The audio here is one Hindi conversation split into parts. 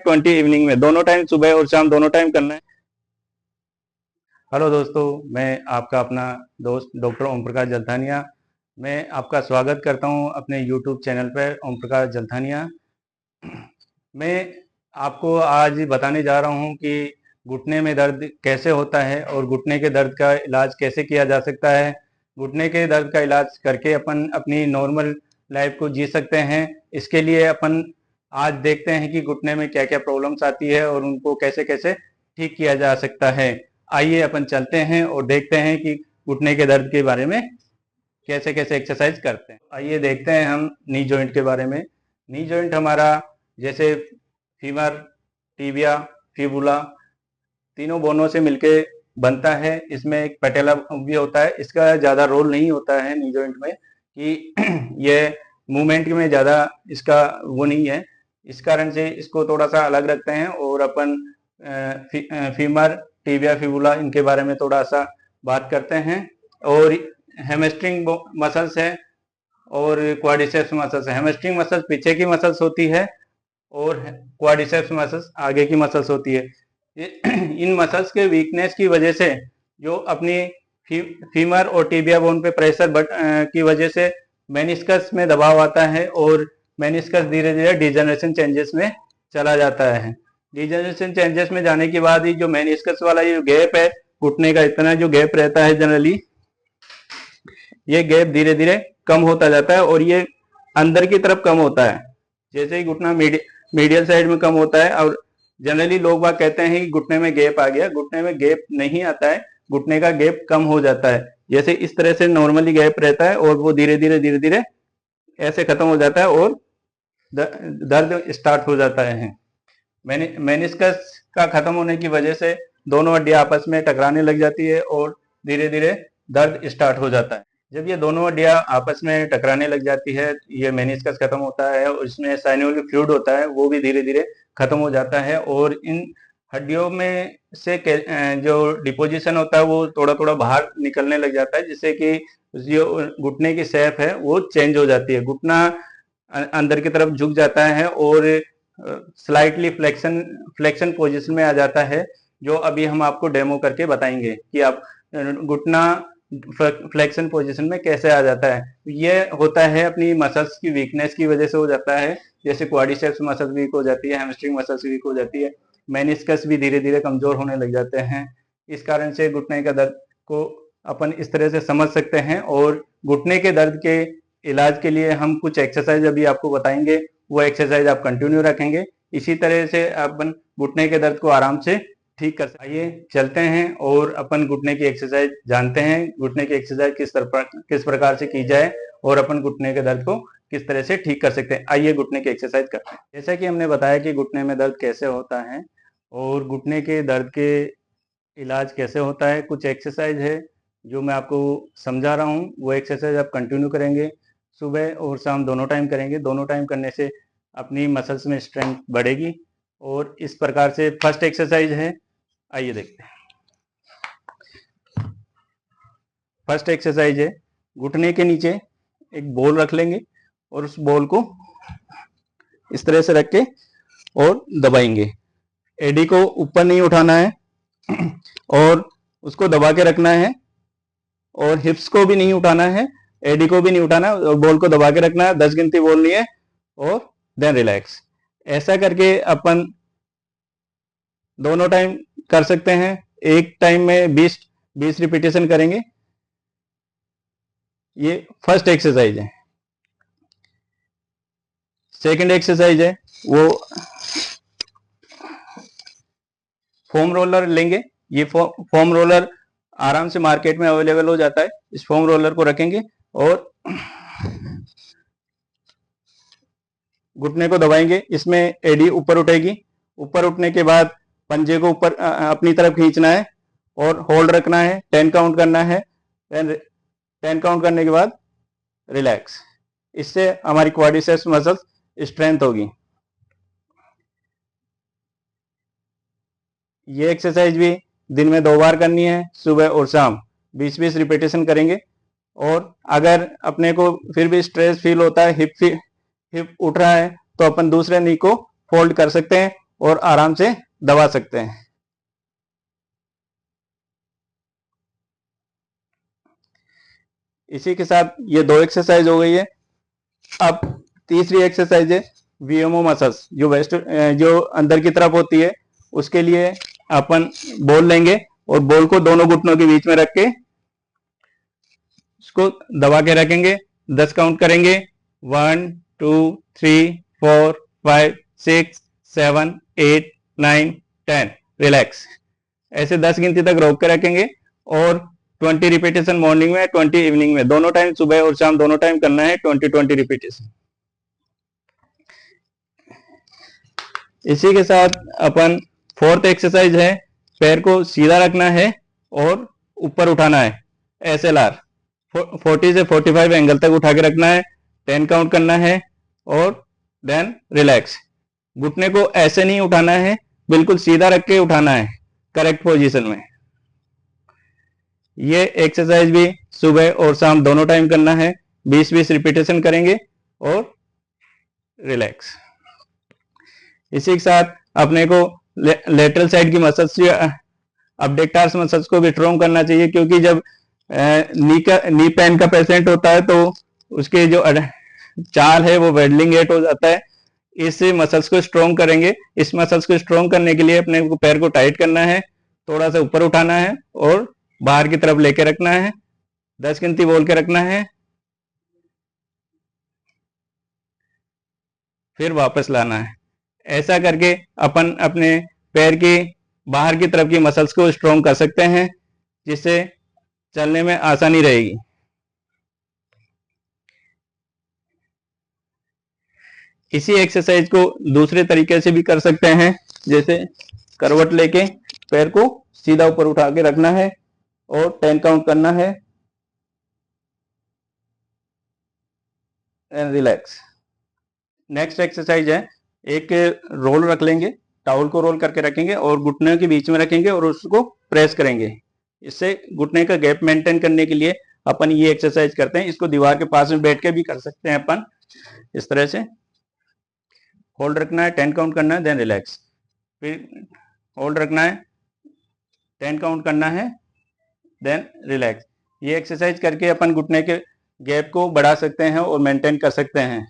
20 इवनिंग में, दोनों टाइम, सुबह और शाम दोनों टाइम करना है। हेलो दोस्तों, मैं आपका अपना दोस्त डॉक्टर ओम प्रकाश जलथानिया। मैं आपका स्वागत करता हूं अपने यूट्यूब चैनल पर ओम प्रकाश जलथानिया। मैं आपको आज बताने जा रहा हूं कि घुटने में दर्द कैसे होता है और घुटने के दर्द का इलाज कैसे किया जा सकता है। घुटने के दर्द का इलाज करके अपन अपनी नॉर्मल लाइफ को जी सकते हैं। इसके लिए अपन आज देखते हैं कि घुटने में क्या क्या प्रॉब्लम्स आती है और उनको कैसे कैसे ठीक किया जा सकता है। आइए अपन चलते हैं और देखते हैं कि घुटने के दर्द के बारे में कैसे कैसे एक्सरसाइज करते हैं। आइए देखते हैं हम नी जॉइंट के बारे में। नी जॉइंट हमारा जैसे फीमर, टिबिया, फिबुला, तीनों बोनों से मिलके बनता है। इसमें एक पैटेला भी होता है। इसका ज़्यादा रोल नहीं होता है नी जॉइंट में कि ये मूवमेंट में ज़्यादा इसका वो नहीं है। इस कारण से इसको थोड़ा सा अलग रखते हैं और अपन फीमर, टिबिया, फिबुला इनके बारे में थोड़ा सा बात करते हैं। और हैमस्ट्रिंग मसल्स है और क्वाड्रिसेप्स मसल्स है। हैमस्ट्रिंग मसल्स पीछे की मसल्स होती है और क्वाड्रिसेप्स मसल्स आगे की मसल्स होती है। इन मसल्स के वीकनेस की वजह से जो अपनी फीमर और टिबिया बोन पे प्रेशर की वजह से मेनिस्कस में दबाव आता है और मेनिस्कस धीरे धीरे डिजनरेशन चेंजेस में चला जाता है। डिजनरेशन चेंजेस में जाने के बाद ही जो मेनिस्कस वाला ये गैप है, घुटने का इतना जो गैप रहता है जनरली, ये गैप धीरे धीरे कम होता जाता है और ये अंदर की तरफ कम होता है। जैसे ही घुटना मीडियल साइड में कम होता है और जनरली लोग बात कहते हैं कि घुटने में गैप आ गया। घुटने में गैप नहीं आता है, घुटने का गैप कम हो जाता है। जैसे इस तरह से नॉर्मली गैप रहता है और वो धीरे धीरे ऐसे खत्म हो जाता है और दर्द स्टार्ट हो जाता है। मेनिस्कस का खत्म होने की वजह से दोनों हड्डियां आपस में टकराने लग जाती है और धीरे धीरे दर्द स्टार्ट हो जाता है। जब ये दोनों हड्डियां आपस में टकराने लग जाती है, ये मेनिस्कस खत्म होता है और इसमें साइनोवियल फ्लूइड होता है, वो भी धीरे धीरे खत्म हो जाता है और इन हड्डियों में से जो डिपोजिशन होता है वो थोड़ा थोड़ा बाहर निकलने लग जाता है, जिससे कि जो घुटने की शेप है वो चेंज हो जाती है। घुटना अंदर की तरफ झुक जाता है और स्लाइटली फ्लेक्शन पोजीशन में आ जाता है, जो अभी हम आपको डेमो करके बताएंगे कि आप घुटना फ्लेक्शन पोजीशन में कैसे आ जाता है। ये होता है अपनी मसल्स की वीकनेस की वजह से हो जाता है। जैसे क्वाड्रिसेप्स मसल्स वीक हो जाती है, हैमस्ट्रिंग मसल्स वीक हो जाती है, मेनिस्कस भी धीरे धीरे कमजोर होने लग जाते हैं। इस कारण से घुटने का दर्द को अपन इस तरह से समझ सकते हैं। और घुटने के दर्द के इलाज के लिए हम कुछ एक्सरसाइज अभी आपको बताएंगे, वो एक्सरसाइज आप कंटिन्यू रखेंगे। इसी तरह से अपन घुटने के दर्द को आराम से ठीक कर सकते हैं। आइए चलते हैं और अपन घुटने की एक्सरसाइज जानते हैं। घुटने की एक्सरसाइज किस प्रकार से की जाए और अपन घुटने के दर्द को किस तरह से ठीक कर सकते हैं। आइए घुटने की एक्सरसाइज करते हैं। जैसा कि हमने बताया कि घुटने में दर्द कैसे होता है और घुटने के दर्द के इलाज कैसे होता है, कुछ एक्सरसाइज है जो मैं आपको समझा रहा हूँ। वो एक्सरसाइज आप कंटिन्यू करेंगे, सुबह और शाम दोनों टाइम करेंगे। दोनों टाइम करने से अपनी मसल्स में स्ट्रेंथ बढ़ेगी। और इस प्रकार से फर्स्ट एक्सरसाइज है, आइए देखते हैं। फर्स्ट एक्सरसाइज है, घुटने के नीचे एक बॉल रख लेंगे और उस बॉल को इस तरह से रख के और दबाएंगे। एडी को ऊपर नहीं उठाना है और उसको दबा के रखना है और हिप्स को भी नहीं उठाना है, एडी को भी नहीं उठाना है और बॉल को दबा के रखना है। 10 गिनती बोलनी है और देन रिलैक्स। ऐसा करके अपन दोनों टाइम कर सकते हैं। एक टाइम में 20 रिपीटेशन करेंगे। ये फर्स्ट एक्सरसाइज है। सेकंड एक्सरसाइज है, वो फोम रोलर लेंगे। ये फोम रोलर आराम से मार्केट में अवेलेबल हो जाता है। इस फोम रोलर को रखेंगे और घुटने को दबाएंगे। इसमें एडी ऊपर उठेगी। ऊपर उठने के बाद पंजे को ऊपर अपनी तरफ खींचना है और होल्ड रखना है। 10 काउंट करना है। 10 काउंट करने के बाद रिलैक्स। इससे हमारी क्वाड्रिसेप्स मसल्स स्ट्रेंथ होगी। ये एक्सरसाइज भी दिन में 2 बार करनी है, सुबह और शाम। 20-20 रिपीटेशन करेंगे। और अगर अपने को फिर भी स्ट्रेस फील होता है, हिप उठ रहा है, तो अपन दूसरे नी को फोल्ड कर सकते हैं और आराम से दबा सकते हैं। इसी के साथ ये 2 एक्सरसाइज हो गई है। अब तीसरी एक्सरसाइज है वीएमओ मसल्स, जो अंदर की तरफ होती है। उसके लिए अपन बॉल लेंगे और बॉल को दोनों घुटनों के बीच में रख के उसको दबा के रखेंगे। 10 काउंट करेंगे, 1 2 3 4 5 6 7 8 9 10, रिलैक्स। ऐसे 10 गिनती तक रोक के रखेंगे और 20 रिपीटेशन मॉर्निंग में, 20 इवनिंग में, दोनों टाइम सुबह और शाम दोनों टाइम करना है 20 रिपीटेशन। इसी के साथ अपन फोर्थ एक्सरसाइज है, पैर को सीधा रखना है और ऊपर उठाना है, SLR 40 से 45 एंगल तक उठा के रखना है, 10 काउंट करना है और देन रिलैक्स। घुटने को ऐसे नहीं उठाना है, बिल्कुल सीधा रख के उठाना है करेक्ट पोजीशन में। ये एक्सरसाइज भी सुबह और शाम दोनों टाइम करना है, 20-20 रिपीटेशन करेंगे और रिलैक्स। इसी के साथ अपने को लेटरल साइड की मसल्स, अबडक्टर्स मसल्स को भी स्ट्रॉन्ग करना चाहिए, क्योंकि जब नी पेन का पेशेंट होता है तो उसके जो चाल है वो वेडलिंगेट हो जाता है। इस मसल्स को स्ट्रॉन्ग करेंगे। इस मसल्स को स्ट्रॉन्ग करने के लिए अपने को पैर को टाइट करना है, थोड़ा सा ऊपर उठाना है और बाहर की तरफ लेके रखना है, 10 गिनती बोल के रखना है, फिर वापस लाना है। ऐसा करके अपन अपने पैर की बाहर की तरफ की मसल्स को स्ट्रॉन्ग कर सकते हैं, जिससे चलने में आसानी रहेगी। इसी एक्सरसाइज को दूसरे तरीके से भी कर सकते हैं, जैसे करवट लेके पैर को सीधा ऊपर उठा के रखना है और 10 काउंट करना है एंड रिलैक्स। नेक्स्ट एक्सरसाइज है, एक रोल रख लेंगे, टावल को रोल करके रखेंगे और घुटने के बीच में रखेंगे और उसको प्रेस करेंगे। इससे घुटने का गैप मेंटेन करने के लिए अपन ये एक्सरसाइज करते हैं। इसको दीवार के पास में बैठ के भी कर सकते हैं अपन। इस तरह से होल्ड रखना है, 10 काउंट करना है, देन रिलैक्स, फिर होल्ड रखना है, 10 काउंट करना है, देन रिलैक्स। ये एक्सरसाइज करके अपन घुटने के गैप को बढ़ा सकते हैं और मेंटेन कर सकते हैं।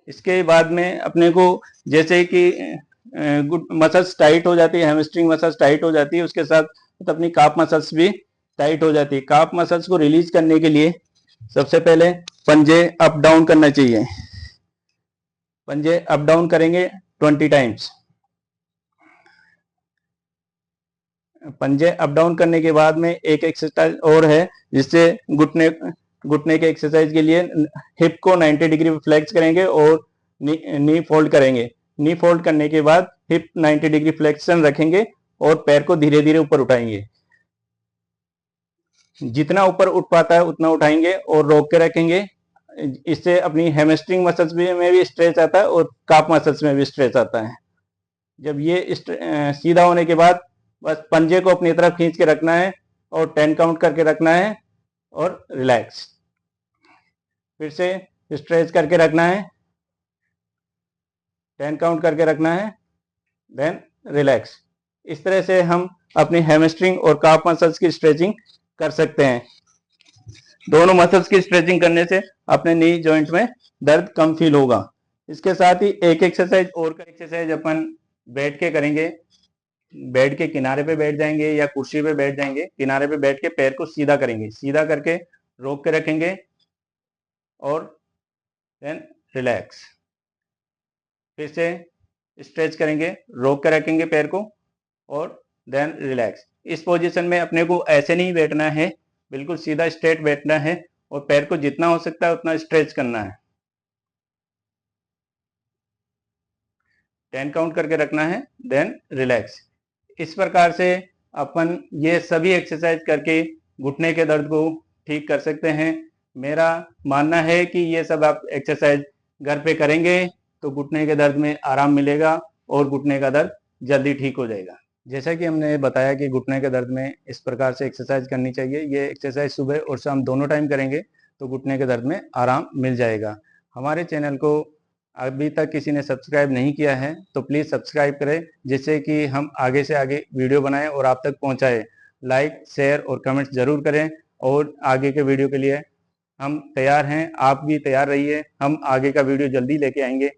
इसके बाद में अपने को जैसे कि मसल्स टाइट हो जाती है, हैमस्ट्रिंग मसल्स टाइट हो जाती है, उसके साथ अपनी काफ मसल्स भी टाइट हो जाती है। काफ मसल्स को रिलीज करने के लिए सबसे पहले पंजे अप डाउन करना चाहिए। पंजे अप डाउन करेंगे 20 टाइम्स। पंजे अप डाउन करने के बाद में एक एक्सरसाइज और है, जिससे घुटने के एक्सरसाइज के लिए हिप को 90 डिग्री फ्लेक्स करेंगे और नी फोल्ड करेंगे। नी फोल्ड करने के बाद हिप 90 डिग्री फ्लेक्शन रखेंगे और पैर को धीरे धीरे ऊपर उठाएंगे। जितना ऊपर उठ पाता है उतना उठाएंगे और रोक के रखेंगे। इससे अपनी हैमस्ट्रिंग मसल्स में भी स्ट्रेच आता है और काफ मसल्स में भी स्ट्रेच आता है। जब ये सीधा होने के बाद बस पंजे को अपनी तरफ खींच के रखना है और 10 काउंट करके रखना है और रिलैक्स। फिर से स्ट्रेच करके रखना है, 10 काउंट करके रखना है, देन रिलैक्स। इस तरह से हम अपनी हैमस्ट्रिंग और काफ मसल्स की स्ट्रेचिंग कर सकते हैं। दोनों मसल्स की स्ट्रेचिंग करने से अपने नी जॉइंट में दर्द कम फील होगा। इसके साथ ही एक एक्सरसाइज और एक्सरसाइज अपन बैठ के करेंगे। बेड के किनारे पे बैठ जाएंगे या कुर्सी पे बैठ जाएंगे। किनारे पे बैठ के पैर को सीधा करेंगे, सीधा करके रोक के रखेंगे और देन रिलैक्स। फिर से स्ट्रेच करेंगे, रोक के रखेंगे पैर को और देन रिलैक्स। इस पोजीशन में अपने को ऐसे नहीं बैठना है, बिल्कुल सीधा स्ट्रेट बैठना है और पैर को जितना हो सकता है उतना स्ट्रेच करना है। 10 काउंट करके रखना है, देन रिलैक्स। इस प्रकार से अपन ये सभी एक्सरसाइज करके घुटने के दर्द को ठीक कर सकते हैं। मेरा मानना है कि ये सब आप एक्सरसाइज घर पे करेंगे तो घुटने के दर्द में आराम मिलेगा और घुटने का दर्द जल्दी ठीक हो जाएगा। जैसा कि हमने बताया कि घुटने के दर्द में इस प्रकार से एक्सरसाइज करनी चाहिए। ये एक्सरसाइज सुबह और शाम दोनों टाइम करेंगे तो घुटने के दर्द में आराम मिल जाएगा। हमारे चैनल को अभी तक किसी ने सब्सक्राइब नहीं किया है तो प्लीज़ सब्सक्राइब करें, जिससे कि हम आगे से आगे वीडियो बनाएं और आप तक पहुंचाएं। लाइक, शेयर और कमेंट्स ज़रूर करें और आगे के वीडियो के लिए हम तैयार हैं। आप भी तैयार रहिए, हम आगे का वीडियो जल्दी लेके आएंगे।